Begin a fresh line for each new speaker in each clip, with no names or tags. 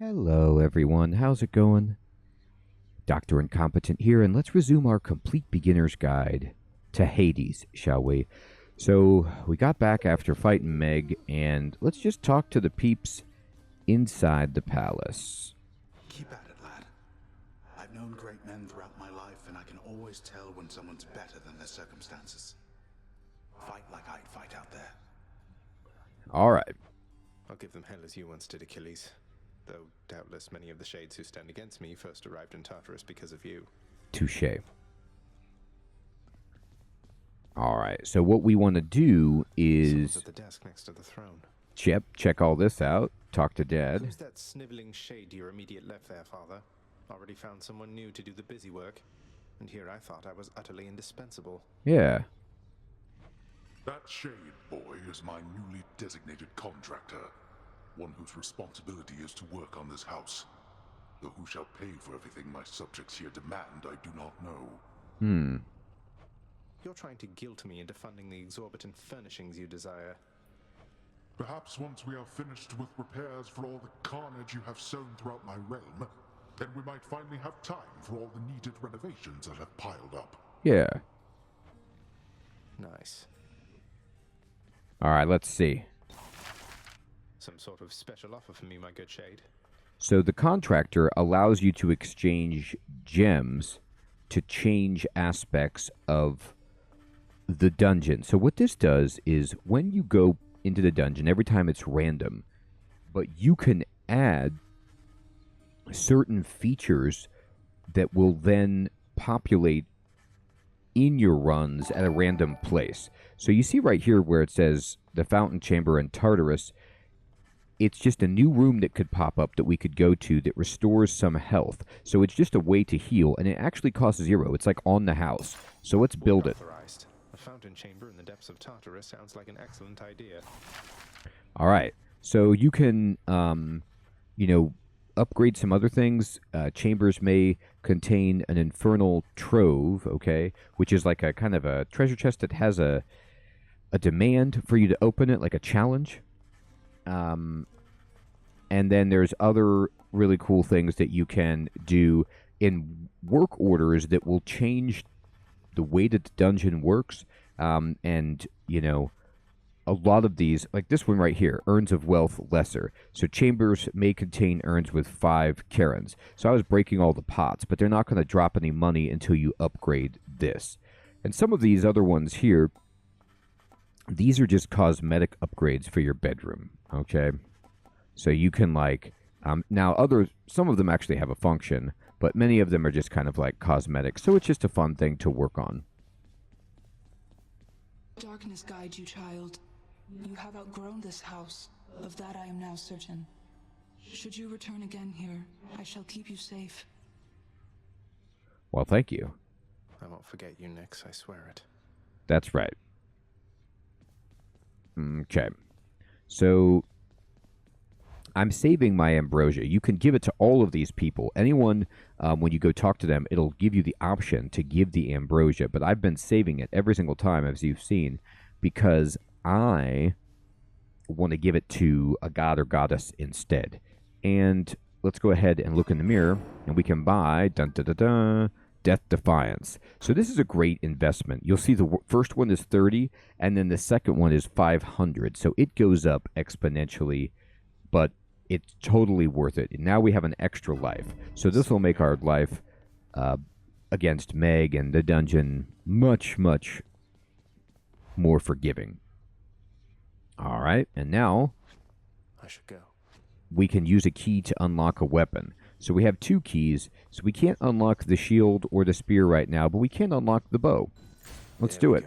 Hello, everyone. How's it going? Dr. Incompetent here, and let's resume our complete beginner's guide to Hades, shall we? So, we got back after fighting Meg, and let's just talk to the peeps inside the palace.
Keep at it, lad. I've known great men throughout my life, and I can always tell when someone's better than their circumstances. Fight like I'd fight out there.
All right.
I'll give them hell as you once did Achilles. Though doubtless many of the shades who stand against me first arrived in Tartarus because of you.
Touché. All right, so what we want to do is...
Someone's at the desk next to the throne.
Check all this out. Talk to Dad.
Who's that sniveling shade to your immediate left there, Father? Already found someone new to do the busy work. And here I thought I was utterly indispensable.
Yeah.
That shade boy is my newly designated contractor. One whose responsibility is to work on this house. Though who shall pay for everything my subjects here demand, I do not know.
You're trying to guilt me into funding the exorbitant furnishings you desire.
Perhaps once we are finished with repairs for all the carnage you have sown throughout my realm, then we might finally have time for all the needed renovations that have piled up.
Yeah.
Nice.
All right, let's see.
Some sort of special offer for me, my good shade.
So the contractor allows you to exchange gems to change aspects of the dungeon. So what this does is when you go into the dungeon, every time it's random, but you can add certain features that will then populate in your runs at a random place. So you see right here where it says the fountain chamber in Tartarus. It's just a new room that could pop up that we could go to that restores some health. So it's just a way to heal, and it actually costs 0. It's like on the house. So let's build it.
Authorized. A fountain chamber in the depths of Tartarus sounds like an excellent idea.
All right. So you can, upgrade some other things. Chambers may contain an infernal trove, okay, which is like a kind of a treasure chest that has a demand for you to open it, like a challenge. And then there's other really cool things that you can do in work orders that will change the way that the dungeon works. And, a lot of these, like this one right here, Urns of Wealth Lesser. So chambers may contain urns with 5 Karens. So I was breaking all the pots, but they're not going to drop any money until you upgrade this. And some of these other ones here, these are just cosmetic upgrades for your bedroom, okay? So you can some of them actually have a function, but many of them are just kind of like cosmetic. So it's just a fun thing to work on.
Darkness guide you, child. You have outgrown this house. Of that I am now certain. Should you return again here, I shall keep you safe.
Well, thank you.
I won't forget you, Nix, I swear it.
That's right. Okay. So I'm saving my ambrosia. You can give it to all of these people. Anyone, when you go talk to them, it'll give you the option to give the ambrosia. But I've been saving it every single time, as you've seen, because I want to give it to a god or goddess instead. And let's go ahead and look in the mirror, and we can buy Death Defiance. So this is a great investment. You'll see the first one is 30, and then the second one is 500. So it goes up exponentially, but it's totally worth it. And now we have an extra life. So this will make our life against Meg and the dungeon much, much more forgiving. All right, and now
I should go.
We can use a key to unlock a weapon. So we have 2 keys, so we can't unlock the shield or the spear right now, but we can unlock the bow. Let's do it.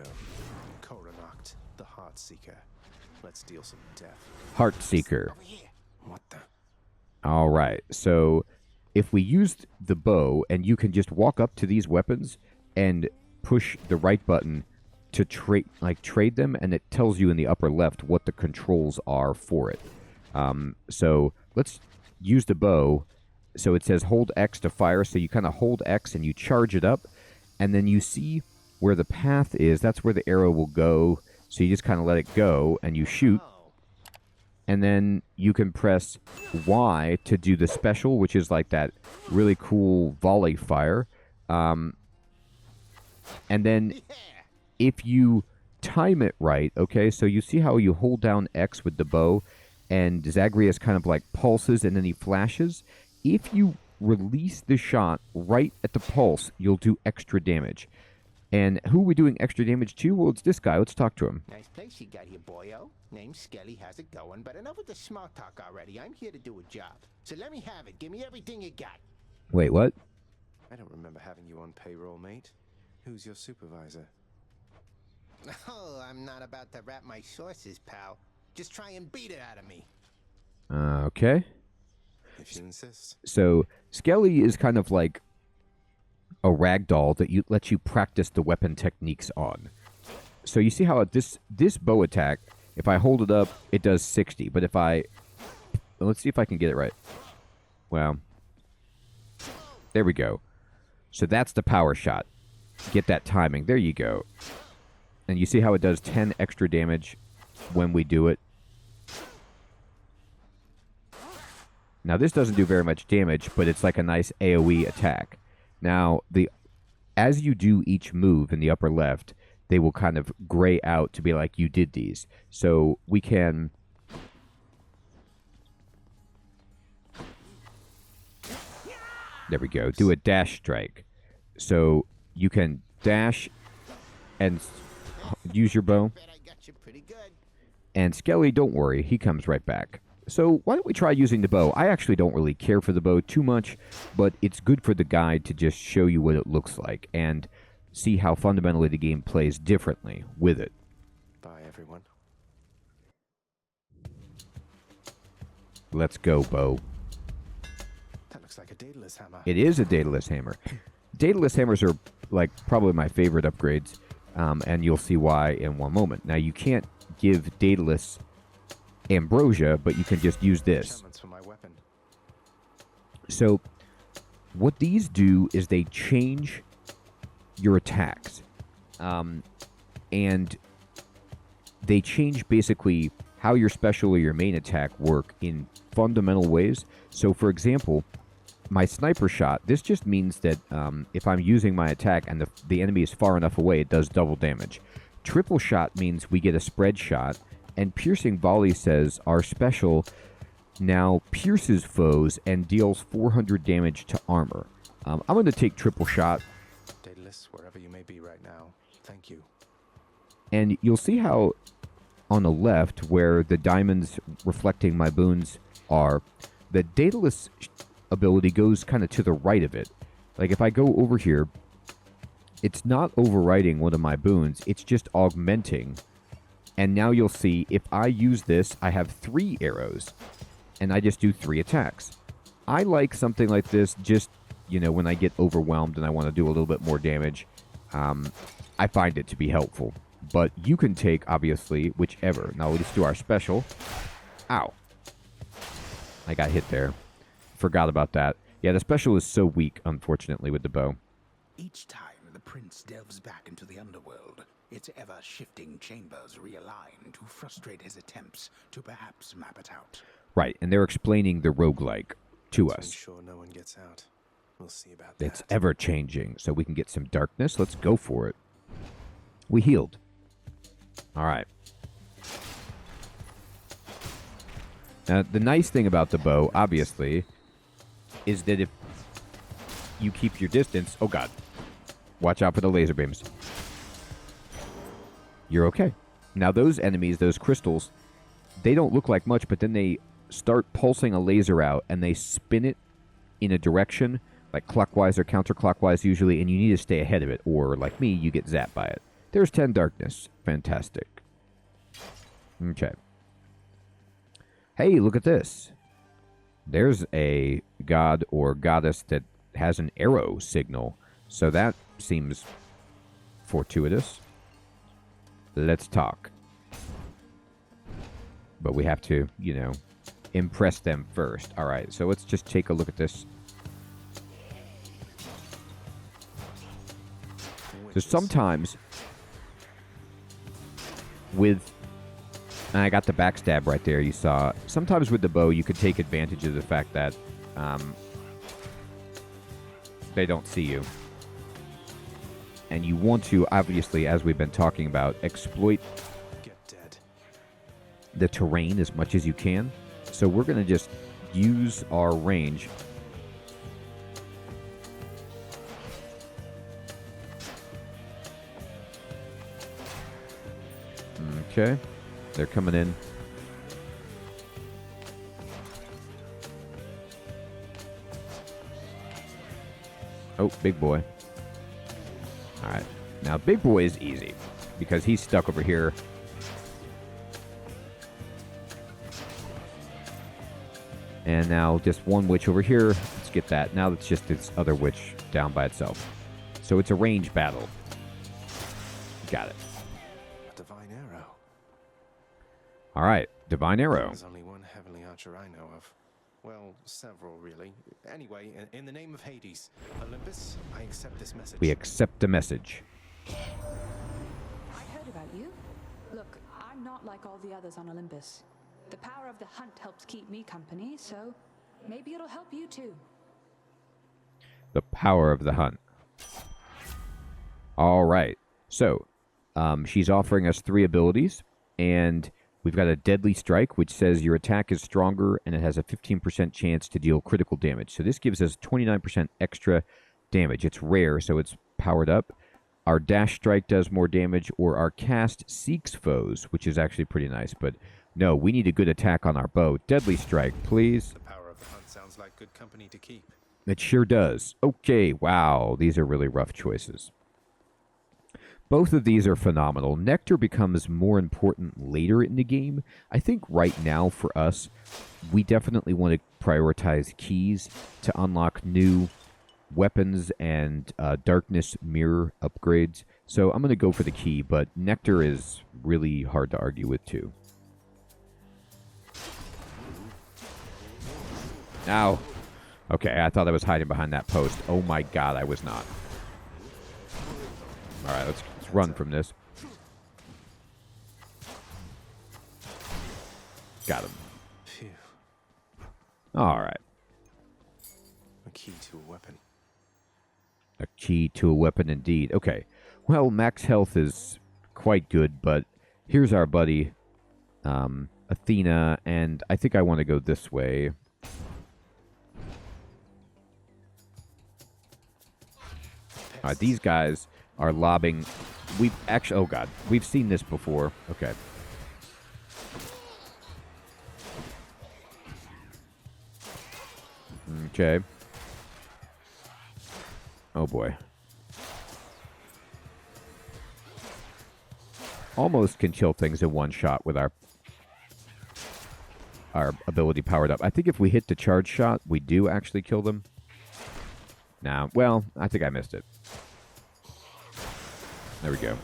Coronact, the Heart Seeker. Let's deal some death.
Heart Seeker.
What the?
All right, so if we used the bow, and you can just walk up to these weapons and push the right button to trade them, and it tells you in the upper left what the controls are for it. So let's use the bow. So it says hold X to fire, so you kind of hold X and you charge it up, and then you see where the path is. That's where the arrow will go, so you just kind of let it go, and you shoot. And then you can press Y to do the special, which is like that really cool volley fire. And then if you time it right, okay, so you see how you hold down X with the bow, and Zagreus kind of like pulses and then he flashes. If you release the shot right at the pulse, you'll do extra damage. And who are we doing extra damage to? Well, it's this guy. Let's talk to him.
Nice place you got here, boyo. Name's Skelly, how's it going? But enough with the small talk already. I'm here to do a job. So let me have it. Give me everything you got.
Wait, what?
I don't remember having you on payroll, mate. Who's your supervisor?
Oh, I'm not about to wrap my sources, pal. Just try and beat it out of me.
Okay.
If you insist.
So Skelly is kind of like a ragdoll that lets you practice the weapon techniques on. So you see how this bow attack, if I hold it up, it does 60. But if let's see if I can get it right. Well, there we go. So that's the power shot. Get that timing. There you go. And you see how it does 10 extra damage when we do it. Now this doesn't do very much damage, but it's like a nice AoE attack. Now, as you do each move in the upper left, they will kind of gray out to be like you did these. So we can... There we go. Do a dash strike. So you can dash and use your bow.
Bet I got you pretty good.
And Skelly, don't worry, he comes right back. So why don't we try using the bow? I actually don't really care for the bow too much, but it's good for the guide to just show you what it looks like and see how fundamentally the game plays differently with it.
Bye, everyone.
Let's go, bow.
That looks like a Daedalus hammer.
It is a Daedalus hammer. Daedalus hammers are like probably my favorite upgrades, and you'll see why in one moment. Now you can't give Daedalus ambrosia, but you can just use this.
Enchantments for my weapon.
So what these do is they change your attacks, and they change basically how your special or your main attack work in fundamental ways. So for example, my sniper shot, this just means that if I'm using my attack and the enemy is far enough away, it does double damage. Triple shot means we get a spread shot, and piercing volley says our special now pierces foes and deals 400 damage to armor. I'm going to take triple shot.
Daedalus, wherever you may be right now, thank you.
And you'll see how on the left, where the diamonds reflecting my boons are, the Daedalus ability goes kind of to the right of it. Like if I go over here, it's not overwriting one of my boons, it's just augmenting. And now you'll see if I use this, I have 3 arrows, and I just do 3 attacks. I like something like this just, when I get overwhelmed and I want to do a little bit more damage. I find it to be helpful. But you can take, obviously, whichever. Now, let's do our special. Ow. I got hit there. Forgot about that. Yeah, the special is so weak, unfortunately, with the bow.
Each time the prince delves back into the underworld, its ever-shifting chambers realign to frustrate his attempts to perhaps map it out.
Right, and they're explaining the roguelike to us.
Ensure no one gets out. We'll see about that.
It's ever-changing, so we can get some darkness. Let's go for it. We healed. All right. Now, the nice thing about the bow, obviously, is that if you keep your distance... Oh, God. Watch out for the laser beams. You're okay. Now, those enemies, those crystals, they don't look like much, but then they start pulsing a laser out, and they spin it in a direction, like clockwise or counterclockwise usually, and you need to stay ahead of it, or, like me, you get zapped by it. There's 10 darkness. Fantastic. Okay. Hey, look at this. There's a god or goddess that has an arrow signal, so that seems fortuitous. Let's talk. But we have to, impress them first. All right, so let's just take a look at this. So sometimes with And I got the backstab right there, you saw. Sometimes with the bow, you could take advantage of the fact that they don't see you. And you want to, obviously, as we've been talking about, exploit the terrain as much as you can. So we're going to just use our range. Okay. They're coming in. Oh, big boy. All right. Now, big boy is easy because he's stuck over here. And now just one witch over here. Let's get that. Now it's just this other witch down by itself. So it's a range battle. Got it.
A divine arrow.
All right. Divine arrow.
There's only one heavenly archer I know of. Well, several, really. Anyway, in the name of Hades, Olympus, I accept this message.
We accept the message.
I heard about you. Look, I'm not like all the others on Olympus. The power of the hunt helps keep me company, so maybe it'll help you too.
The power of the hunt. All right. So, she's offering us 3 abilities, and we've got a Deadly Strike, which says your attack is stronger, and it has a 15% chance to deal critical damage. So this gives us 29% extra damage. It's rare, so it's powered up. Our Dash Strike does more damage, or our Cast seeks foes, which is actually pretty nice, but no, we need a good attack on our bow. Deadly Strike, please.
The power of the hunt sounds like good company to keep.
It sure does. Okay, wow, these are really rough choices. Both of these are phenomenal. Nectar becomes more important later in the game. I think right now for us, we definitely want to prioritize keys to unlock new weapons and darkness mirror upgrades. So I'm going to go for the key, but Nectar is really hard to argue with too. Ow. Okay, I thought I was hiding behind that post. Oh my god, I was not. Alright, let's run from this. Got him.
Phew.
Alright.
A key to a weapon.
A key to a weapon indeed. Okay. Well, max health is quite good, but here's our buddy, Athena, and I think I want to go this way. Alright, these guys are lobbing. We've actually, oh god, we've seen this before. Okay. Okay. Oh boy. Almost can kill things in one shot with our ability powered up. I think if we hit the charge shot, we do actually kill them. Nah, well, I think I missed it. There we go.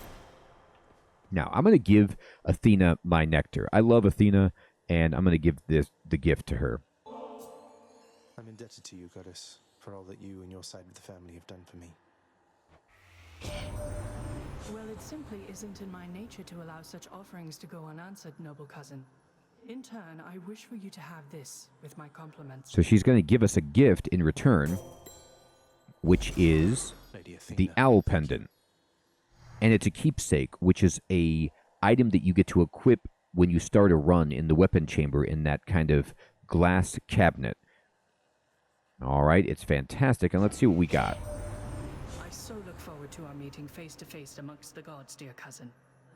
Now, I'm going to give Athena my nectar. I love Athena, and I'm going to give the gift to her.
I'm indebted to you, Goddess, for all that you and your side of the family have done for me.
Well, it simply isn't in my nature to allow such offerings to go unanswered, noble cousin. In turn, I wish for you to have this with my compliments.
So she's going to give us a gift in return, which is
Lady Athena,
the owl pendant. And it's a keepsake, which is a item that you get to equip when you start a run in the weapon chamber in that kind of glass cabinet. All right, it's fantastic, and let's see what we got.
I so look forward to our meeting face to face amongst the gods, dear cousin.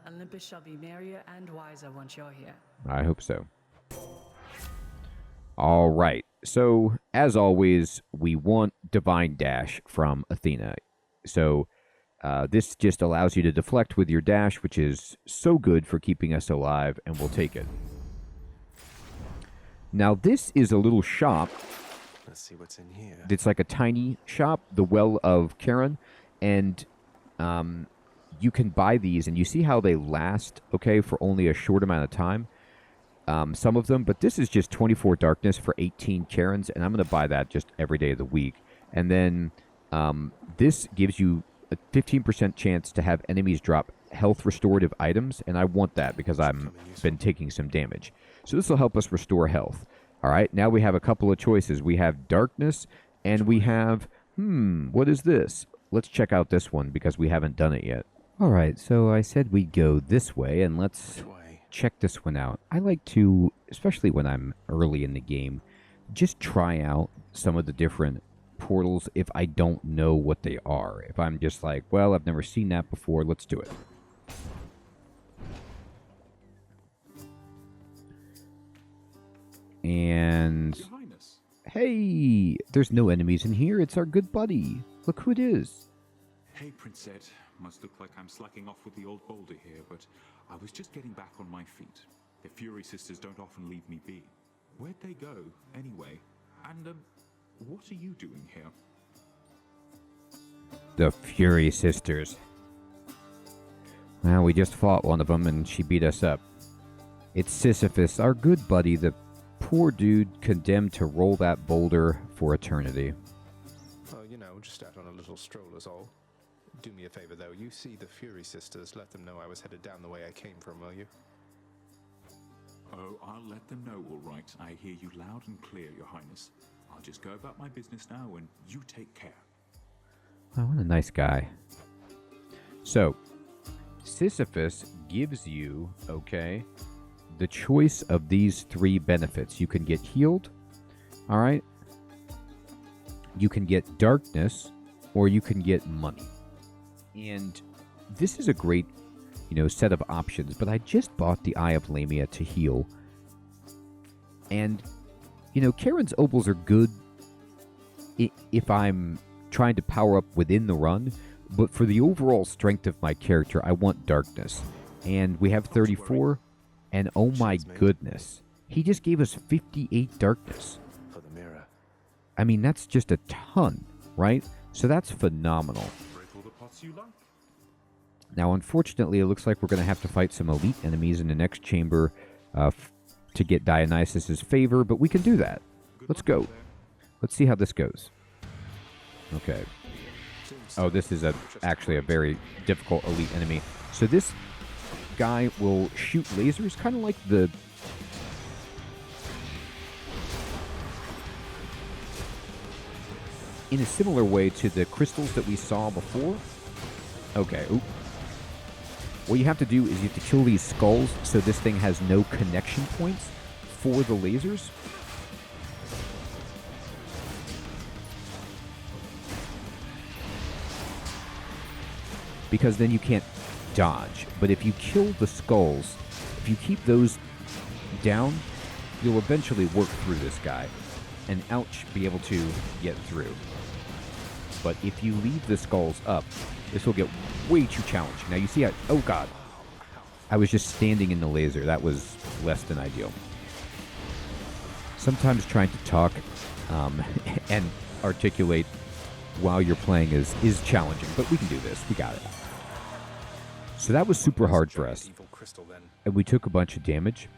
Olympus shall be merrier and wiser once you're here.
I hope so. All right, so as always, we want Divine Dash from Athena. So this just allows you to deflect with your dash, which is so good for keeping us alive, and we'll take it. Now, this is a little shop.
Let's see what's in here.
It's like a tiny shop, the Well of Charon, and you can buy these, and you see how they last, okay, for only a short amount of time. Some of them, but this is just 24 darkness for 18 Charons, and I'm going to buy that just every day of the week. And then this gives you a 15% chance to have enemies drop health restorative items, and I want that because I've been taking some damage. So this will help us restore health. All right, now we have a couple of choices. We have darkness, and we have, what is this? Let's check out this one because we haven't done it yet. All right, so I said we'd go this way, and let's check this one out. I like to, especially when I'm early in the game, just try out some of the different portals if I don't know what they are. If I'm just like, well, I've never seen that before, let's do it. And
Your Highness.
hey, there's no enemies in here. It's our good buddy. Look who it is.
Hey, Princette. Must look like I'm slacking off with the old boulder here, but I was just getting back on my feet. The Fury Sisters don't often leave me be. Where'd they go, anyway? And, what are you doing here?
The Fury Sisters. Well, we just fought one of them and she beat us up. It's Sisyphus, our good buddy, the poor dude condemned to roll that boulder for eternity.
Oh, you know, just out on a little stroll is all. Do me a favor, though. You see the Fury Sisters, let them know I was headed down the way I came from, will you?
Oh, I'll let them know, all right. I hear you loud and clear, Your Highness. I'll just go about my business now, and you take care.
Oh, what a nice guy. So, Sisyphus gives you, okay, the choice of these 3 benefits. You can get healed, all right? You can get darkness, or you can get money. And this is a great, set of options, but I just bought the Eye of Lamia to heal. And, Charon's opals are good if I'm trying to power up within the run, but for the overall strength of my character, I want darkness. And we have 34, and oh my goodness, he just gave us 58 darkness.
For the mirror.
I mean, that's just a ton, right? So that's phenomenal.
Break all the pots you like.
Now, unfortunately, it looks like we're going to have to fight some elite enemies in the next chamber to get Dionysus's favor, but we can do that. Let's go. Let's see how this goes. Okay. Oh, this is actually a very difficult elite enemy. So this guy will shoot lasers, kind of like the... in a similar way to the crystals that we saw before. Okay, oop. What you have to do is you have to kill these skulls so this thing has no connection points for the lasers. Because then you can't dodge. But if you kill the skulls, if you keep those down, you'll eventually work through this guy and be able to get through. But if you leave the skulls up, this will get way too challenging. Now you see how, oh god, I was just standing in the laser. That was less than ideal. Sometimes trying to talk and articulate while you're playing is challenging, but we can do this. We got it. So that was super hard for us. And we took a bunch of damage.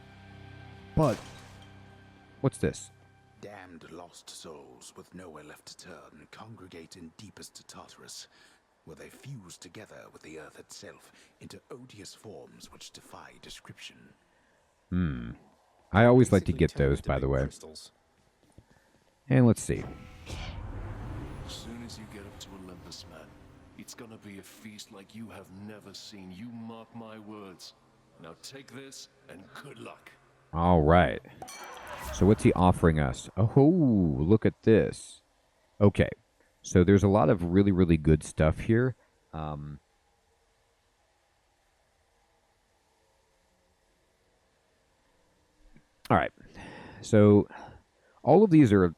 But, what's this?
Damned lost souls with nowhere left to turn congregate in deepest Tartarus, where they fuse together with the earth itself into odious forms which defy description.
I always like to get those, by the way. And let's see.
As soon as you get up to Olympus, man, it's gonna be a feast like you have never seen. You mark my words. Now take this, and good luck.
All right. So what's he offering us? Oh, look at this. Okay. So there's a lot of really, really good stuff here. All right. So all of these are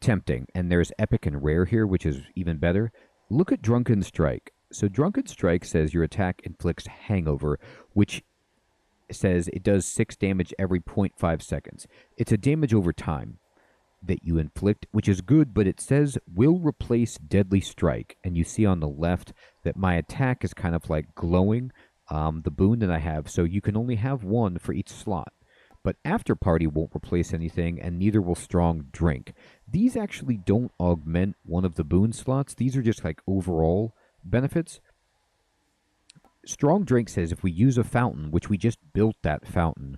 tempting, and there's epic and rare here, which is even better. Look at Drunken Strike. So Drunken Strike says your attack inflicts hangover, which says it does 6 damage every 0.5 seconds. It's a damage over time that you inflict, which is good, but it says will replace Deadly Strike. And you see on the left that my attack is kind of like glowing, the boon that I have, so you can only have one for each slot. But After Party won't replace anything, and neither will Strong Drink. These actually don't augment one of the boon slots. These are just like overall benefits. Strong Drink says if we use a fountain, which we just built that fountain,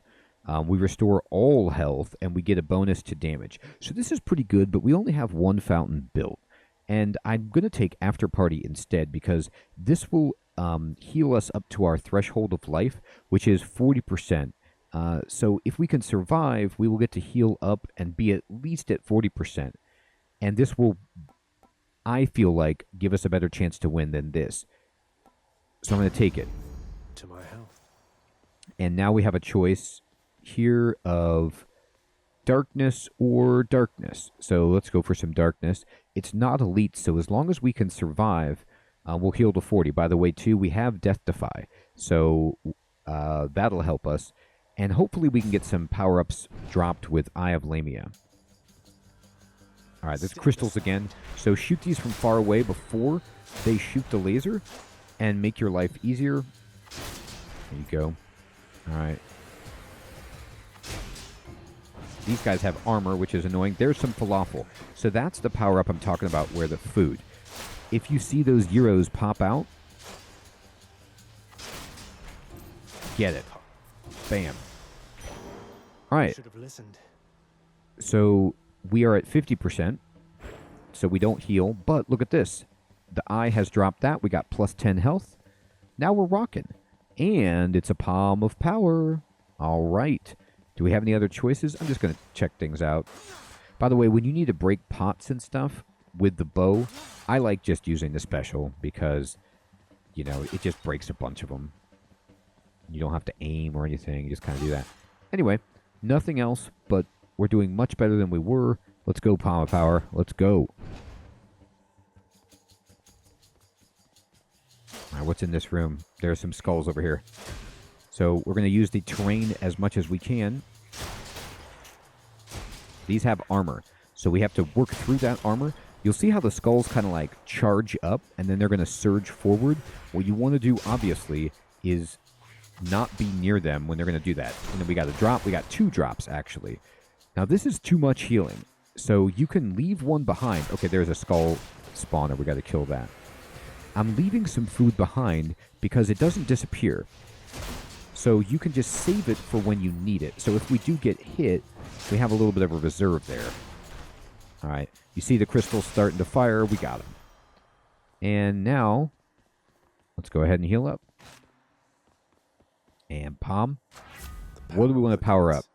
we restore all health and we get a bonus to damage. So this is pretty good, but we only have one fountain built. And I'm going to take After Party instead because this will heal us up to our threshold of life, which is 40%. So if we can survive, we will get to heal up and be at least at 40%. And this will, I feel like, give us a better chance to win than this. So I'm going to take it.
To my health.
And now we have a choice here of darkness or darkness. So let's go for some darkness. It's not elite, so as long as we can survive, we'll heal to 40. By the way, too, we have Death Defy, so that'll help us. And hopefully we can get some power-ups dropped with Eye of Lamia. All right, there's crystals again. So shoot these from far away before they shoot the laser and make your life easier. There you go. All right. These guys have armor, which is annoying. There's some falafel. So that's the power-up I'm talking about, where the food. If you see those gyros pop out, get it. Bam. All right.
Should have listened.
So we are at 50%. So we don't heal. But look at this. The eye has dropped that. We got plus 10 health. Now we're rocking. And it's a palm of power. All right. Do we have any other choices? I'm just going to check things out. By the way, when you need to break pots and stuff with the bow, I like just using the special because, you know, it just breaks a bunch of them. You don't have to aim or anything. You just kind of do that. Anyway, nothing else, but we're doing much better than we were. Let's go, Palm of Power. Let's go. All right, what's in this room? There are some skulls over here. So we're going to use the terrain as much as we can. These have armor, so we have to work through that armor. You'll see how the skulls kind of like charge up, and then they're going to surge forward. What you want to do, obviously, is not be near them when they're going to do that. And then we got a drop. We got 2 drops, actually. Now, this is too much healing, so you can leave one behind. Okay, there's a skull spawner. We got to kill that. I'm leaving some food behind because it doesn't disappear. So you can just save it for when you need it. So if we do get hit, we have a little bit of a reserve there. All right. You see the crystals starting to fire. We got them. And now, let's go ahead and heal up. And Palm. What do we want to power up?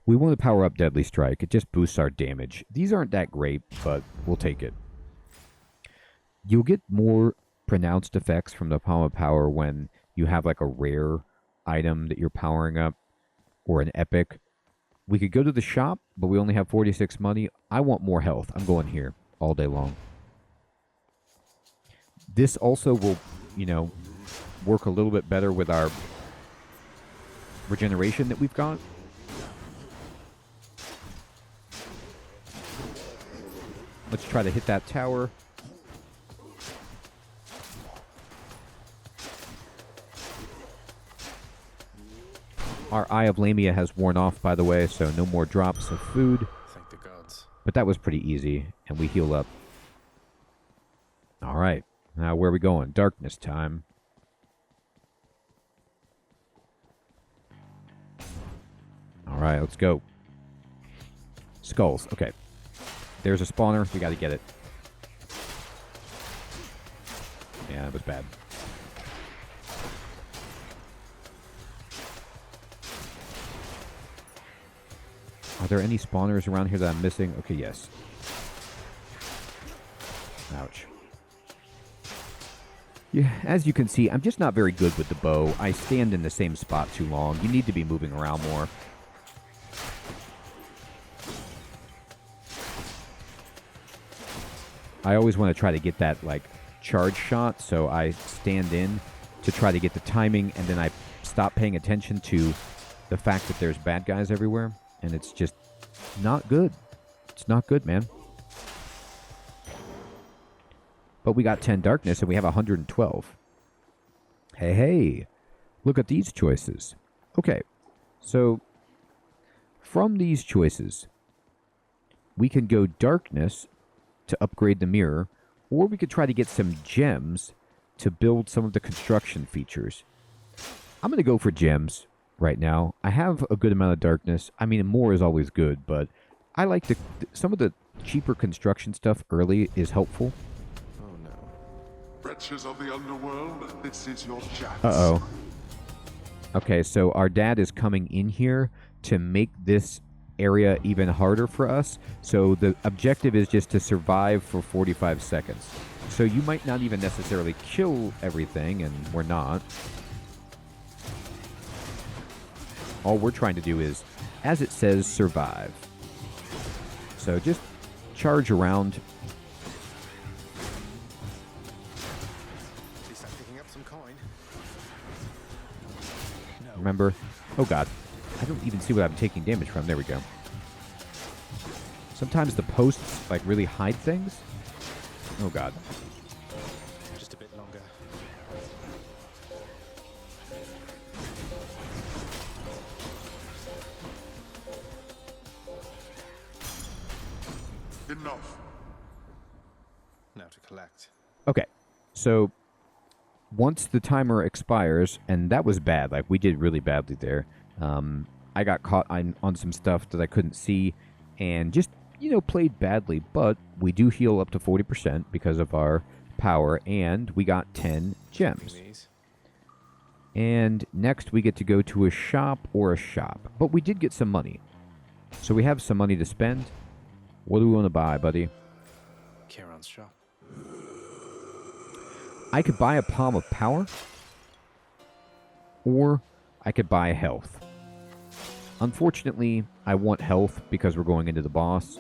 We want to power up Deadly Strike. It just boosts our damage. These aren't that great, but we'll take it. You'll get more pronounced effects from the Palm of Power when you have like a rare item that you're powering up or an epic. We could go to the shop, but we only have 46 money. I want more health. I'm going here all day long. This also will, you know, work a little bit better with our regeneration that we've got. Let's try to hit that tower. Our Eye of Lamia has worn off, by the way, so no more drops of food.
Thank the gods.
But that was pretty easy, and we heal up. All right. Now, where are we going? Darkness time. All right, let's go. Skulls. Okay. There's a spawner. We got to get it. Yeah, that was bad. Are there any spawners around here that I'm missing? Okay, yes. Ouch. Yeah, as you can see, I'm just not very good with the bow. I stand in the same spot too long. You need to be moving around more. I always want to try to get that, like, charge shot, so I stand in to try to get the timing, and then I stop paying attention to the fact that there's bad guys everywhere. And it's just not good. It's not good, man. But we got 10 darkness and we have 112. Hey, hey. Look at these choices. Okay. So, from these choices, we can go darkness to upgrade the mirror, or we could try to get some gems to build some of the construction features. I'm going to go for gems right now. I have a good amount of darkness. I mean, more is always good, but I like some of the cheaper construction stuff early is helpful.
Oh no.
Wretches of the underworld, this is your chance.
Uh-oh. Okay, so our dad is coming in here to make this area even harder for us. So the objective is just to survive for 45 seconds. So you might not even necessarily kill everything, and we're not. All we're trying to do is, as it says, survive. So just charge around.
At least I'm picking up some coin.
Remember? Oh god. I don't even see what I'm taking damage from. There we go. Sometimes the posts, like, really hide things. Oh god.
Just a bit longer.
Enough.
Now to collect.
Okay. So once the timer expires, and that was bad, like we did really badly there. I got caught on some stuff that I couldn't see and just, played badly, but we do heal up to 40% because of our power, and we got 10 gems. And next we get to go to a shop or a shop, but we did get some money. So we have some money to spend. What do we want to buy, buddy?
Kieran's shop.
I could buy a Palm of Power, or I could buy health. Unfortunately, I want health because we're going into the boss,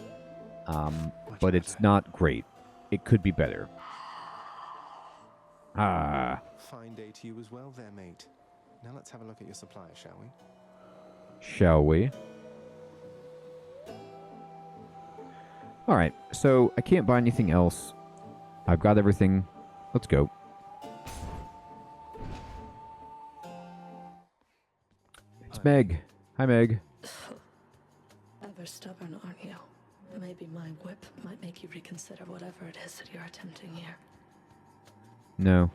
but it's not great. It could be better.
Fine day to you as well there, mate. Now let's have a look at your supplies, shall we?
Shall we? Alright, so I can't buy anything else. I've got everything. Let's go. It's Meg. Hi, Meg.
Ever stubborn, aren't you? Maybe my whip might make you reconsider whatever it is that you're attempting here.
No.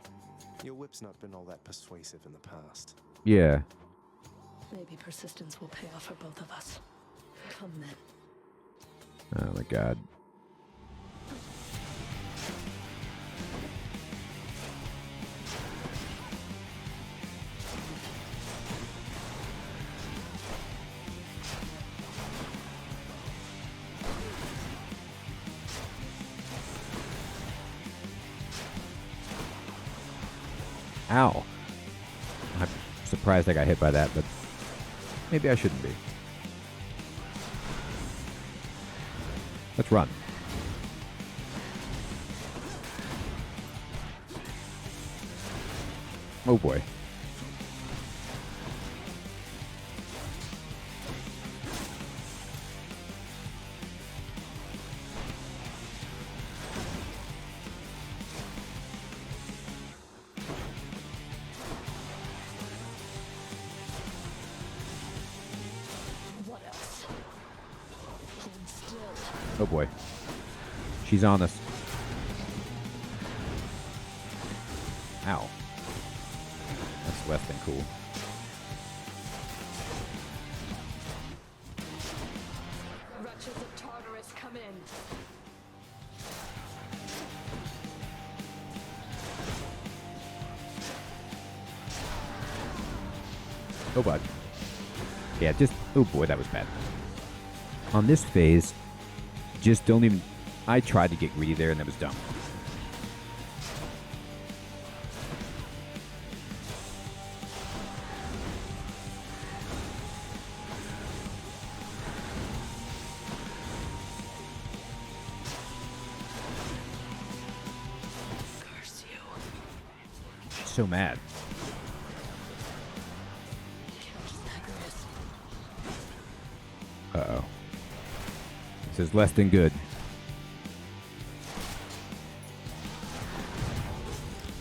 Your whip's not been all that persuasive in the past.
Yeah.
Maybe persistence will pay off for both of us. Come then.
Oh my god. Ow. I'm surprised I got hit by that, but maybe I shouldn't be. Let's run. Oh boy.
What else? Hold still.
Oh boy. She's on us. Ow. That's less than cool.
Wretches of Tartarus, come in.
Oh, bud. Yeah, just... Oh, boy, that was bad. On this phase, just don't even... I tried to get greedy there, and that was dumb.
Curse you.
So mad. Uh-oh. This is less than good.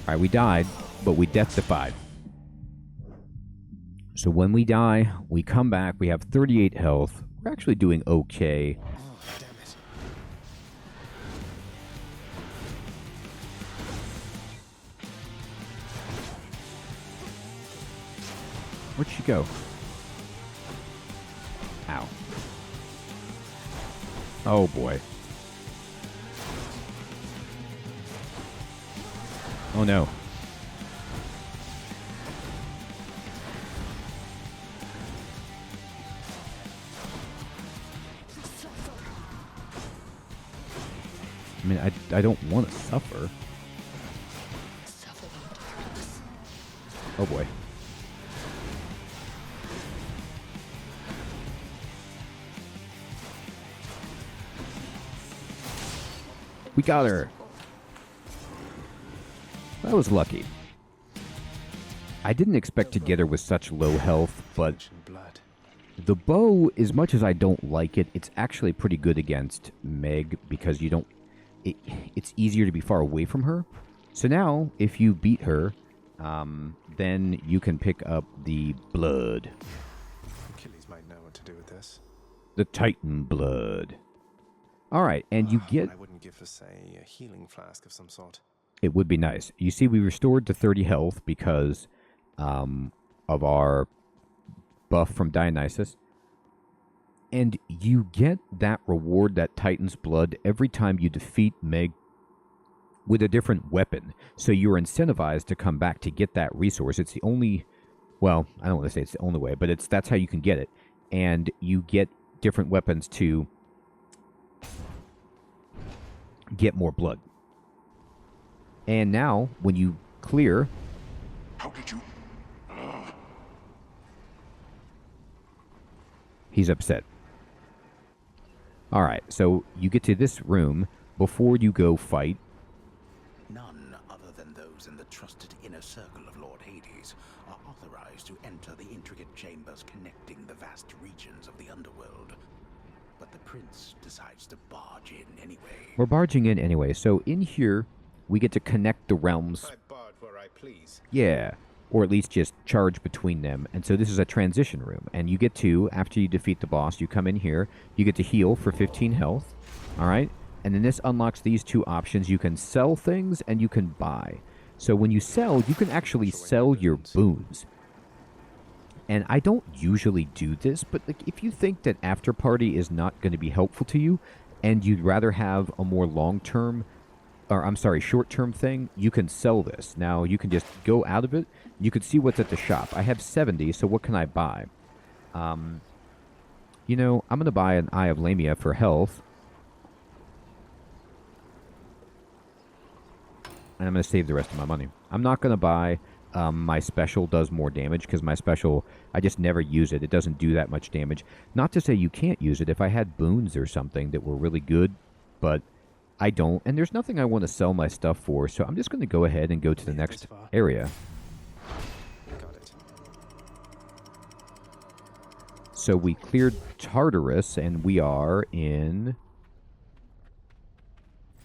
Alright, we died, but we death-defied. So when we die, we come back, we have 38 health. We're actually doing okay.
Oh, damn it.
Where'd she go? Ow. Oh boy. Oh no. I mean, I don't want to suffer. Oh boy. We got her. That was lucky. I didn't expect to get her with such low health, but the bow, as much as I don't like it, it's actually pretty good against Meg because you don't. It's easier to be far away from her. So now, if you beat her, then you can pick up the blood.
Achilles might know what to do with this.
The Titan blood. All right, and you get.
I wouldn't give for, say, a healing flask of some sort.
It would be nice. You see, we restored to 30 health because of our buff from Dionysus. And you get that reward, that Titan's blood, every time you defeat Meg with a different weapon. So you're incentivized to come back to get that resource. It's the only, well, I don't want to say it's the only way, but that's how you can get it. And you get different weapons to get more blood. And now, when you clear...
How did you...
He's upset. Alright, so you get to this room before you go fight.
None other than those in the trusted inner circle of Lord Hades are authorized to enter the intricate chambers connecting the vast regions of the underworld. But the prince decides to barge in anyway.
We're barging in anyway, so in here, we get to connect the realms.
I barge where I please.
Yeah, or at least just charge between them. And so this is a transition room. And you get to, after you defeat the boss, you come in here, you get to heal for 15 health. Alright? And then this unlocks these two options. You can sell things and you can buy. So when you sell, you can actually sell your boons. And I don't usually do this, but like, if you think that After Party is not going to be helpful to you, and you'd rather have a more long-term, or I'm sorry, short-term thing, you can sell this. Now, you can just go out of it. You can see what's at the shop. I have 70, so what can I buy? You know, I'm going to buy an Eye of Lamia for health. And I'm going to save the rest of my money. I'm not going to buy my special does more damage, because my special, I just never use it. It doesn't do that much damage. Not to say you can't use it. If I had boons or something that were really good, but I don't. And there's nothing I want to sell my stuff for, so I'm just going to go ahead and go to the next area.
Got it.
So we cleared Tartarus, and we are in...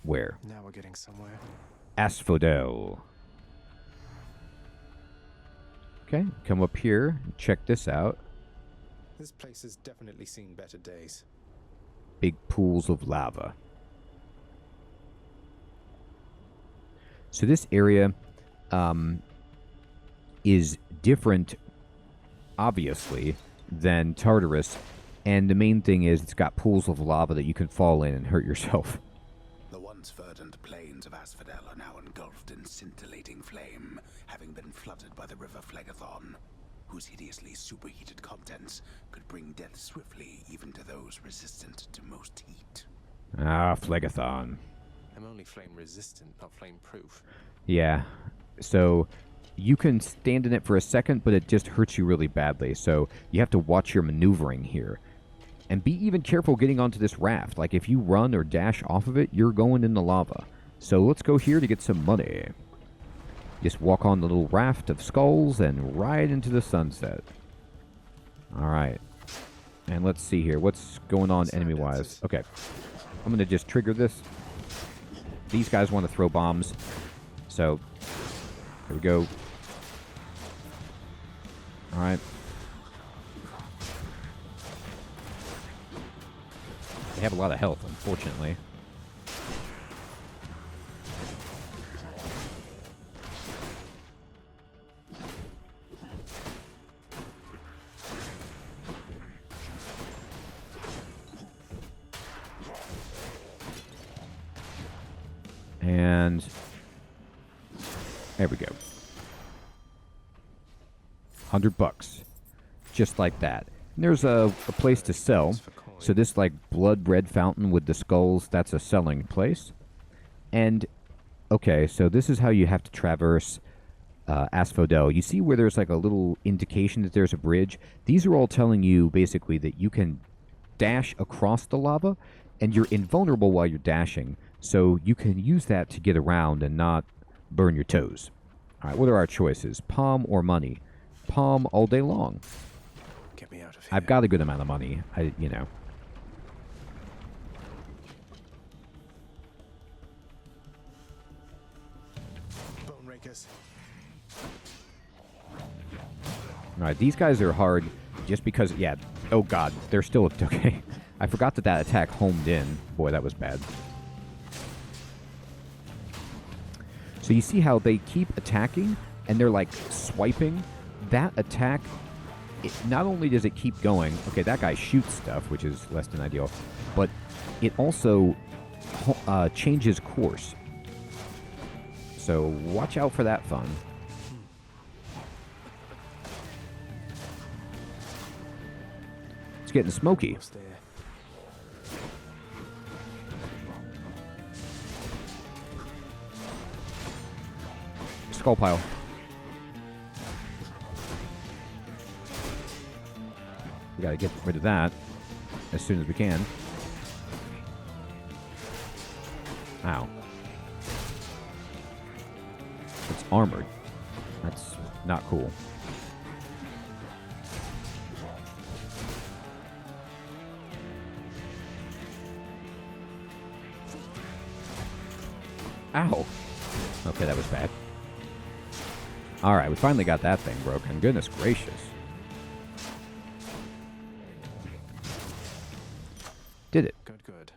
Where?
Now we're getting somewhere.
Asphodel. Okay, come up here and check this out.
This place has definitely seen better days.
Big pools of lava. So this area is different, obviously, than Tartarus. And the main thing is it's got pools of lava that you can fall in and hurt yourself.
The once verdant plains of Asphodel are now engulfed in scintillating flame, having been flooded by the river Phlegathon, whose hideously superheated contents could bring death swiftly even to those resistant to most heat.
Ah, Phlegathon.
I'm only flame resistant, not flame proof.
Yeah, so you can stand in it for a second, but it just hurts you really badly. So you have to watch your maneuvering here. And be even careful getting onto this raft. Like, if you run or dash off of it, you're going in the lava. So let's go here to get some money. Just walk on the little raft of skulls and ride into the sunset. Alright. And let's see here. What's going on enemy-wise? Okay. I'm going to just trigger this. These guys want to throw bombs. So, here we go. Alright. They have a lot of health, unfortunately. And there we go. $100. Just like that. And there's a place to sell. So this like blood red fountain with the skulls, that's a selling place. And okay, so this is how you have to traverse Asphodel. You see where there's like a little indication that there's a bridge? These are all telling you basically that you can dash across the lava and you're invulnerable while you're dashing. So you can use that to get around and not burn your toes. All right, what are our choices? Palm or money? Palm all day long.
Get me out of here.
I've got a good amount of money, you know.
Bone rakers.
All right, these guys are hard just because, yeah, oh god, they're still, okay. I forgot that attack homed in. Boy, that was bad. So you see how they keep attacking, and they're like swiping? That attack, not only does it keep going, okay, that guy shoots stuff, which is less than ideal, but it also changes course. So watch out for that fun. It's getting smoky. Skull pile. We gotta get rid of that as soon as we can. Ow. It's armored. That's not cool. Ow. Okay, that was bad. Alright, we finally got that thing broken. Goodness gracious. Did it.
Good.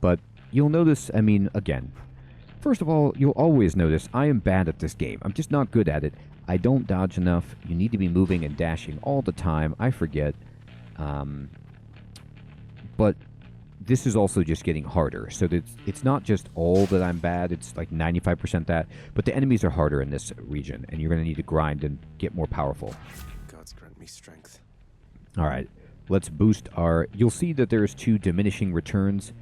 But you'll notice, I mean, again, first of all, you'll always notice I am bad at this game. I'm just not good at it. I don't dodge enough. You need to be moving and dashing all the time. I forget. But this is also just getting harder. So that it's not just all that I'm bad. It's like 95% that. But the enemies are harder in this region, and you're going to need to grind and get more powerful.
Gods grant me strength.
All right. Let's boost our... You'll see that there's 2 diminishing returns.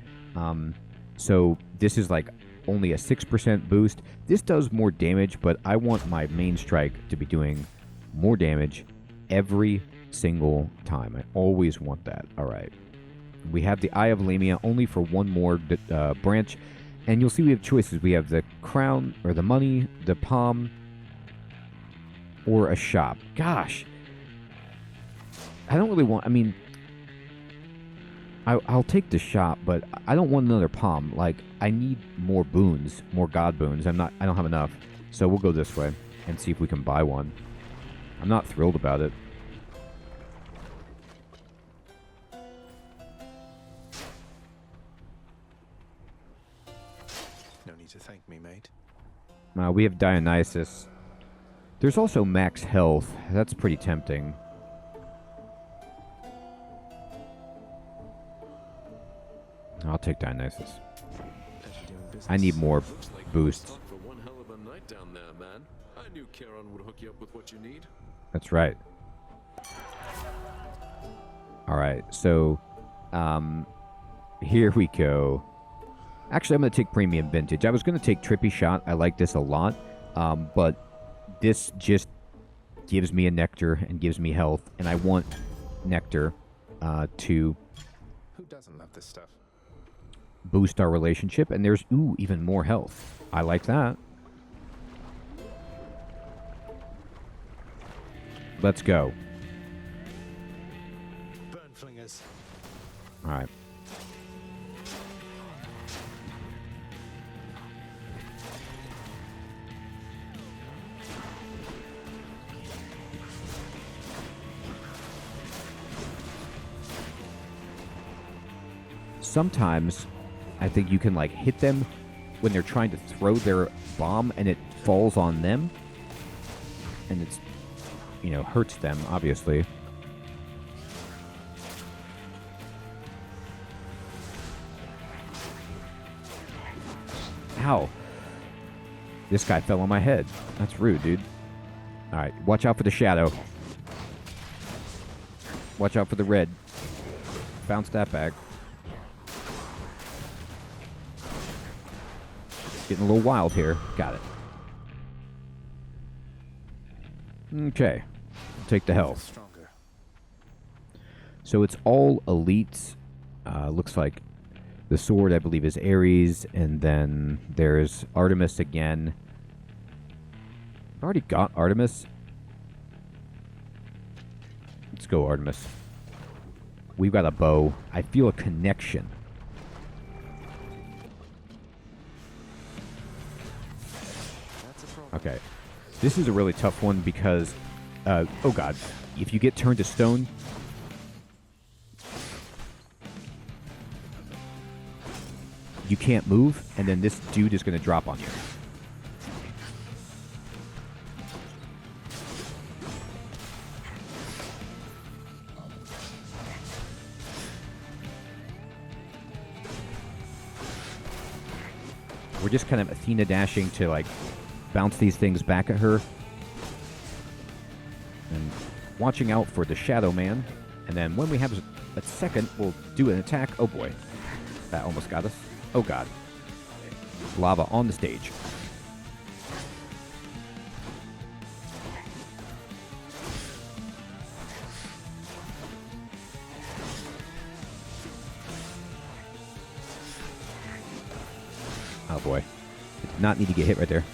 So this is like only a 6% boost. This does more damage, but I want my main strike to be doing more damage every single time. I always want that. All right. We have the Eye of Lamia only for one more branch. And you'll see we have choices. We have the crown, or the money, the palm, or a shop. Gosh. I don't really want... I mean... I'll take the shop, but I don't want another palm. Like, I need more boons, more god boons. I don't have enough. So we'll go this way and see if we can buy one. I'm not thrilled about it.
No need to thank me, mate.
We have Dionysus. There's also max health. That's pretty tempting. I'll take Dionysus. I need more boosts.
For one hell of a night down there, man. I knew Charon would hook you up with what you need.
That's right. All right, so here we go. Actually, I'm going to take Premium Vintage. I was going to take Trippy Shot. I like this a lot, but this just gives me a Nectar and gives me health, and I want Nectar to...
Who doesn't love this stuff?
Boost our relationship, and there's, ooh, even more health. I like that. Let's go.
Burn flingers.
All right. Sometimes I think you can like hit them when they're trying to throw their bomb and it falls on them and it's, you know, hurts them, obviously. Ow. This guy fell on my head. That's rude, dude. Alright, watch out for the shadow. Watch out for the red. Bounce that back. Getting a little wild here. Got it. Okay. Take the health. So it's all elites. Looks like the sword, I believe, is Ares. And then there's Artemis again. I've already got Artemis. Let's go, Artemis. We've got a bow. I feel a connection. Okay. This is a really tough one because, oh god, if you get turned to stone, you can't move, and then this dude is going to drop on you. We're just kind of Athena dashing to, like, bounce these things back at her. And watching out for the Shadow Man. And then when we have a second, we'll do an attack. Oh boy. That almost got us. Oh god. Lava on the stage. Oh boy. I did not need to get hit right there.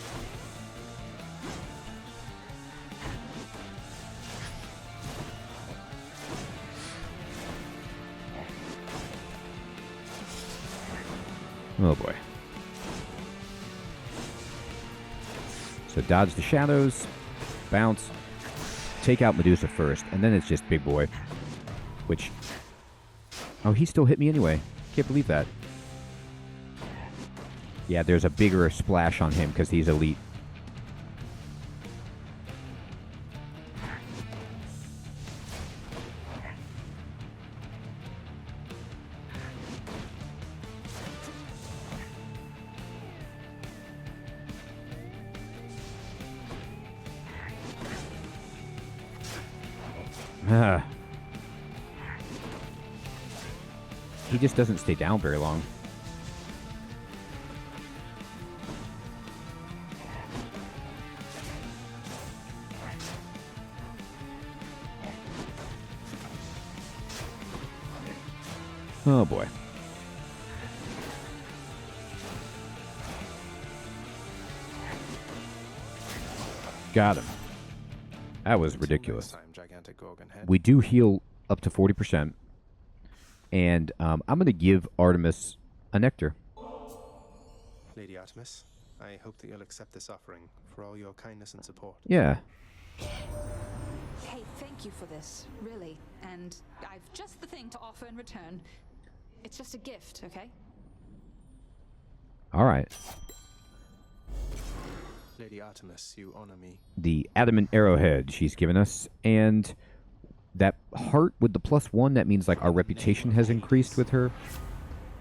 Oh boy. So dodge the shadows, bounce, take out Medusa first, and then it's just big boy. Which... Oh, he still hit me anyway. Can't believe that. Yeah, there's a bigger splash on him because he's elite. He just doesn't stay down very long. Oh boy. Got him. That was ridiculous. We do heal up to 40%. And I'm going to give Artemis a nectar.
Lady Artemis, I hope that you'll accept this offering for all your kindness and support.
Yeah.
Hey, thank you for this, really. And I've just the thing to offer in return. It's just a gift, okay?
All right.
Lady Artemis, you honor me.
The adamant arrowhead she's given us, and that heart with the +1, that means like our reputation has increased with her.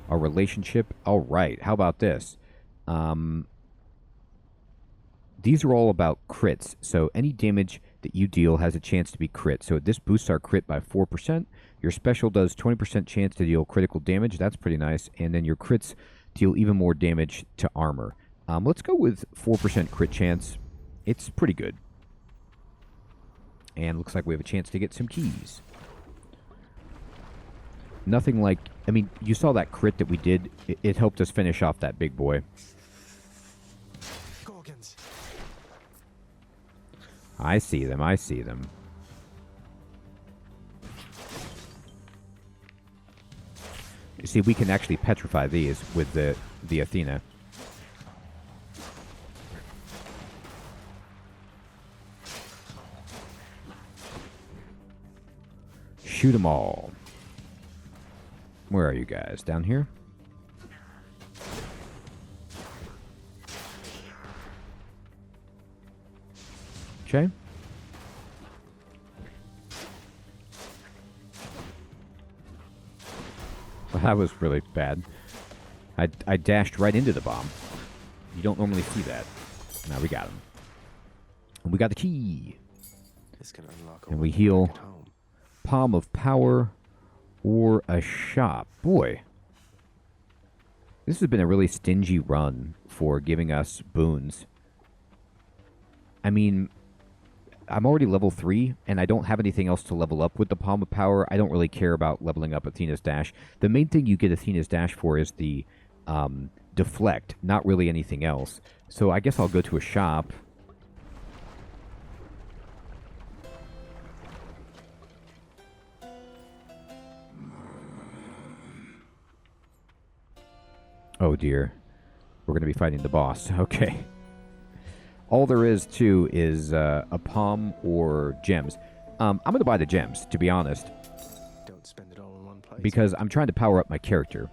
Our relationship. All right. How about this? These are all about crits. So any damage that you deal has a chance to be crit. So this boosts our crit by 4%. Your special does 20% chance to deal critical damage. That's pretty nice. And then your crits deal even more damage to armor. Let's go with 4% crit chance. It's pretty good. And looks like we have a chance to get some keys. Nothing like... I mean, you saw that crit that we did. It helped us finish off that big boy.
Gorgons.
I see them. I see them. You see, we can actually petrify these with the Athena. Shoot them all. Where are you guys? Down here? Okay. Well, that was really bad. I dashed right into the bomb. You don't normally see that. Now we got him. And we got the key.
This can unlock
And we heal Palm of Power or a shop. Boy. This has been a really stingy run for giving us boons. I mean, I'm already level 3, and I don't have anything else to level up with the Palm of Power. I don't really care about leveling up Athena's Dash. The main thing you get Athena's Dash for is the Deflect, not really anything else. So I guess I'll go to a shop. Oh dear. We're going to be fighting the boss. Okay. All there is, too, is a palm or gems. I'm going to buy the gems, to be honest.
Don't spend it all in one place.
Because I'm trying to power up my character.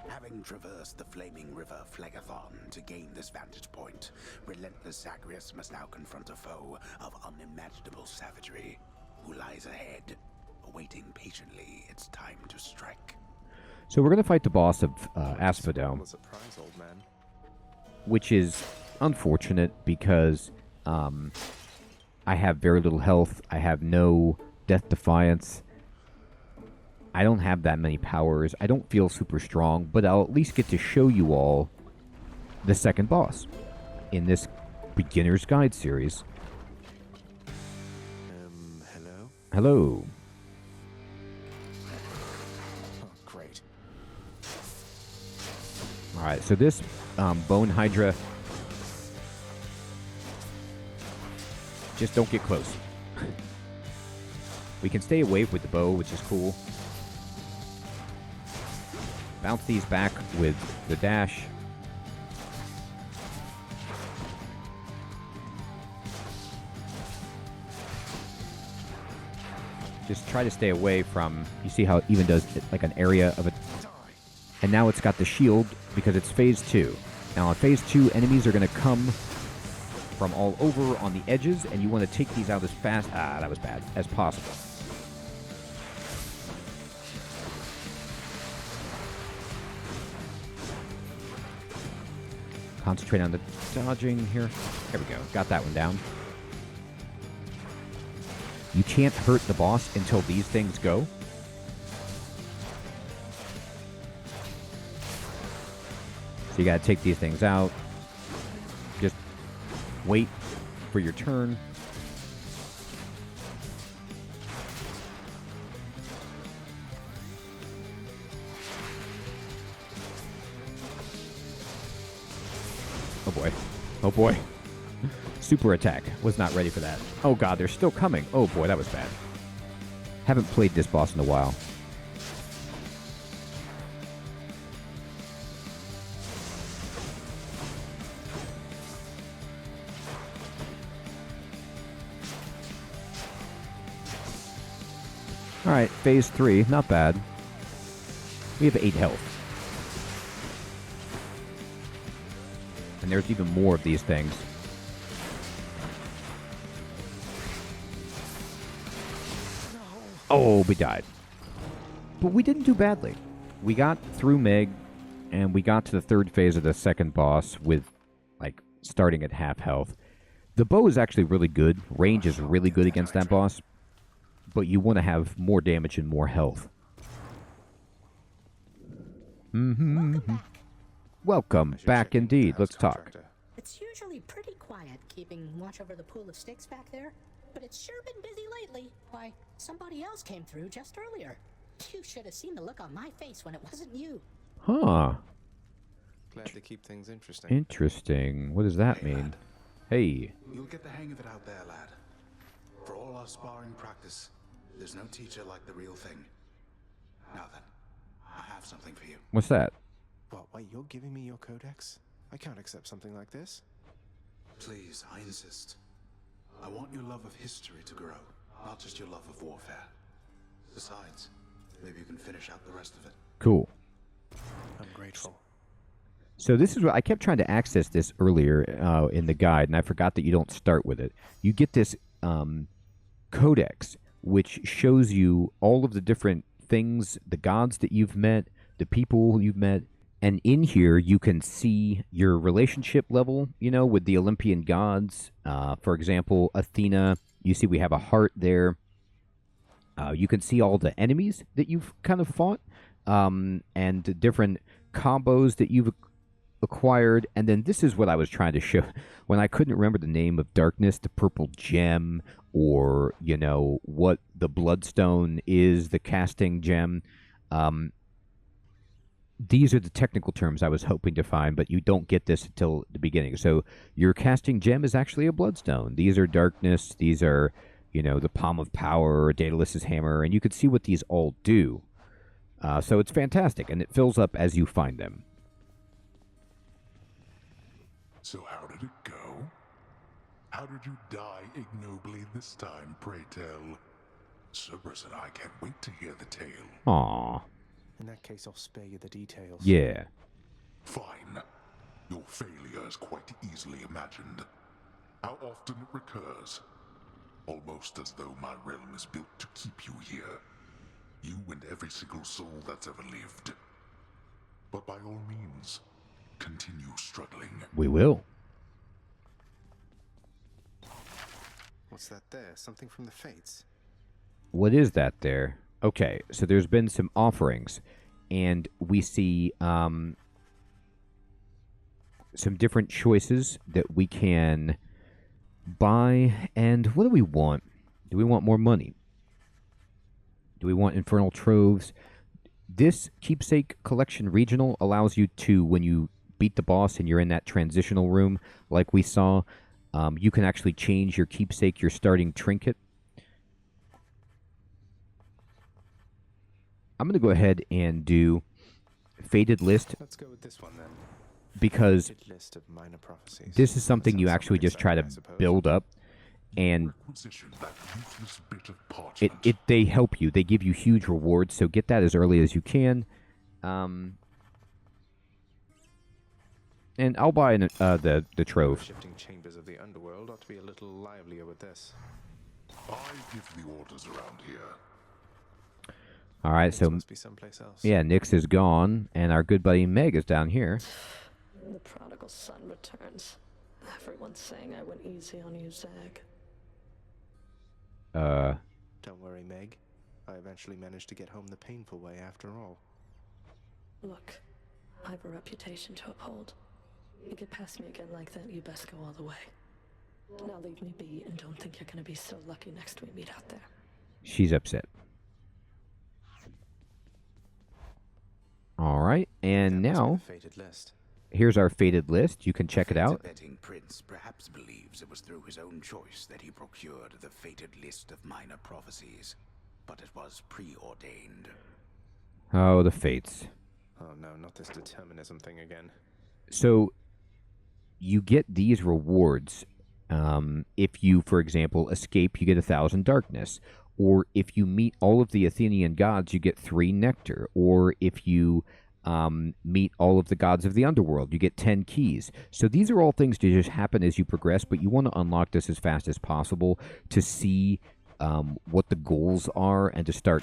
Having traversed the flaming river Phlegathon to gain this vantage point, relentless Zagreus must now confront a foe of unimaginable savagery who lies ahead, awaiting patiently its time to strike.
So we're going to fight the boss of Asphodel,
Surprise, old man.
which is unfortunate because I have very little health. I have no Death Defiance. I don't have that many powers. I don't feel super strong, but I'll at least get to show you all the second boss in this Beginner's Guide series.
Hello?
Hello.
Oh, great.
Alright, so this Bone Hydra, just don't get close. We can stay away with the bow, which is cool. Bounce these back with the dash. Just try to stay away from, you see how it even does like an area of it. And now it's got the shield because it's phase 2. Now on phase 2, enemies are going to come from all over on the edges, and you want to take these out as fast, that was bad, as possible. Concentrate on the dodging here. There we go. Got that one down. You can't hurt the boss until these things go. So you got to take these things out. Just wait for your turn. Oh boy. Oh boy. Super attack. Was not ready for that. Oh god, they're still coming. Oh boy, that was bad. Haven't played this boss in a while. Alright, phase 3. Not bad. We have 8 health. And there's even more of these things. Oh, we died. But we didn't do badly. We got through Meg, and we got to the 3rd phase of the second boss with, like, starting at half health. The bow is actually really good. Range is really good against that boss. But you want to have more damage and more health. Welcome back indeed. Let's talk.
It's usually pretty quiet keeping watch over the pool of sticks back there, but it's sure been busy lately. Why, somebody else came through just earlier. You should have seen the look on my face when it wasn't you.
Huh.
Glad to keep things interesting.
Interesting. What does that mean? Hey.
You'll get the hang of it out there, lad. For all our sparring practice, there's no teacher like the real thing. Now then, I have something for you.
What's that?
What, wait, you're giving me your Codex? I can't accept something like this.
Please, I insist. I want your love of history to grow, not just your love of warfare. Besides, maybe you can finish out the rest of it.
Cool.
I'm grateful.
So this is what I kept trying to access this earlier in the guide, and I forgot that you don't start with it. You get this Codex, which shows you all of the different things, the gods that you've met, the people you've met, And in here, you can see your relationship level, you know, with the Olympian gods. For example, Athena, you see we have a heart there. You can see all the enemies that you've kind of fought, and the different combos that you've acquired. And then this is what I was trying to show when I couldn't remember the name of darkness, the purple gem, or, you know, what the bloodstone is, the casting gem. These are the technical terms I was hoping to find, but you don't get this until the beginning. So your casting gem is actually a bloodstone. These are darkness. These are, you know, the palm of power, Daedalus's hammer, and you can see what these all do. So it's fantastic, and it fills up as you find them.
So how did it go? How did you die ignobly this time, pray tell? Cerberus and I can't wait to hear the tale.
Aww.
In that case, I'll spare you the details.
Yeah.
Fine. Your failure is quite easily imagined. How often it recurs. Almost as though my realm is built to keep you here. You and every single soul that's ever lived. But by all means, continue struggling.
We will.
What's that there? Something from the Fates?
What is that there? Okay, so there's been some offerings, and we see some different choices that we can buy. And what do we want? Do we want more money? Do we want infernal troves? This keepsake collection regional allows you to, when you beat the boss and you're in that transitional room like we saw, you can actually change your keepsake, your starting trinket. I'm going to go ahead and do Fated List.
Let's go with this one then.
Because
Fated list of minor prophecies.
this is something you actually just try to build up, and they help you. They give you huge rewards, so get that as early as you can. And I'll buy the trove.
Shifting chambers of the underworld ought to be a little livelier with this.
I give the orders around here.
All right, so
must be someplace else.
Yeah, Nyx is gone, and our good buddy Meg is down here.
The prodigal son returns. Everyone's saying I went easy on you, Zag.
Don't worry, Meg. I eventually managed to get home the painful way after all.
Look, I have a reputation to uphold. You get past me again like that, you best go all the way. Now leave me be and don't think you're gonna be so lucky next we meet out there.
She's upset. All right, and now here's our fated list. You can check it out.
The betting prince perhaps believes it was through his own choice that he procured the fated list of minor prophecies, but it was preordained.
Oh, the fates.
Oh no, not this determinism thing again.
So you get these rewards. If you, for example, escape, you get 1,000 darkness. Or if you meet all of the Athenian gods, you get 3 nectar. Or if you meet all of the gods of the underworld, you get 10 keys. So these are all things that just happen as you progress, but you want to unlock this as fast as possible to see what the goals are and to start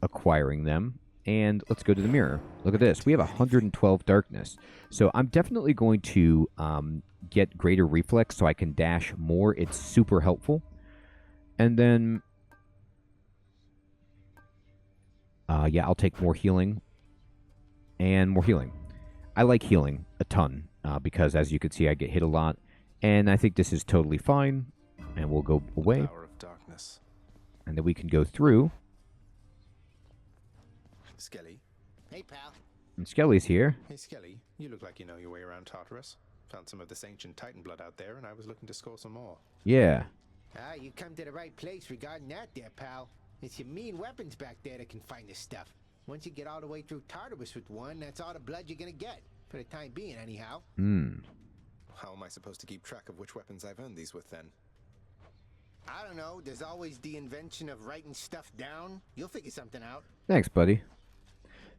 acquiring them. And let's go to the mirror. Look at this. We have 112 darkness. So I'm definitely going to get greater reflex so I can dash more. It's super helpful. And then yeah, I'll take more healing and more healing. I like healing a ton because, as you can see, I get hit a lot. And I think this is totally fine. And we'll go away.
Power of darkness.
And then we can go through.
Skelly.
Hey, pal.
And Skelly's here.
Hey, Skelly. You look like you know your way around Tartarus. Found some of this ancient Titan blood out there, and I was looking to score some more.
Yeah.
Ah, you come to the right place regarding that there, pal. It's your mean weapons back there that can find this stuff. Once you get all the way through Tartarus with one, that's all the blood you're gonna get. For the time being, anyhow.
How am I supposed to keep track of which weapons I've earned these with, then?
I don't know. There's always the invention of writing stuff down. You'll figure something out.
Thanks, buddy.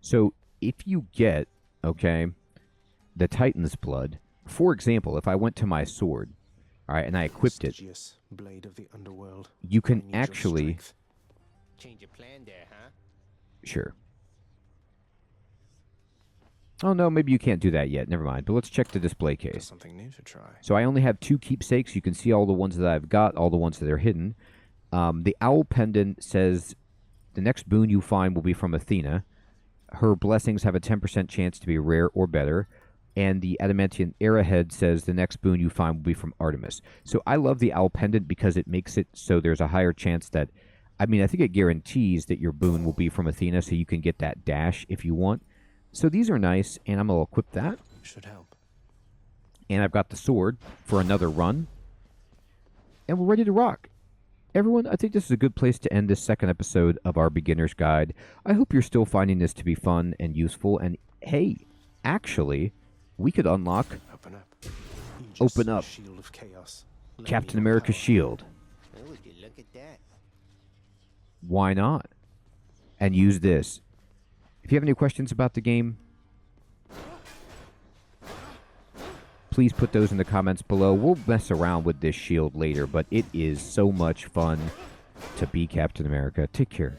So if you get, okay, the Titan's blood, for example, if I went to my sword, all right, and I equipped it,
blade of the underworld.
you can actually
change your plan there, huh?
Sure. Oh, no, maybe you can't do that yet. Never mind. But let's check the display
Just
case.
something new to try.
So I only have 2 keepsakes. You can see all the ones that I've got, all the ones that are hidden. The owl pendant says the next boon you find will be from Athena. Her blessings have a 10% chance to be rare or better. And the adamantine arrowhead says the next boon you find will be from Artemis. So I love the owl pendant because it makes it so there's a higher chance that, I mean, I think it guarantees that your boon will be from Athena, so you can get that dash if you want. So these are nice, and I'm going to equip that.
Should help.
And I've got the sword for another run. And we're ready to rock. Everyone, I think this is a good place to end this second episode of our beginner's guide. I hope you're still finding this to be fun and useful. And hey, actually, we could unlock
Open up. Shield of Chaos.
Captain America's shield.
Oh, would you look at that?
Why not? And use this. If you have any questions about the game, please put those in the comments below. We'll mess around with this shield later, but it is so much fun to be Captain America. Take care.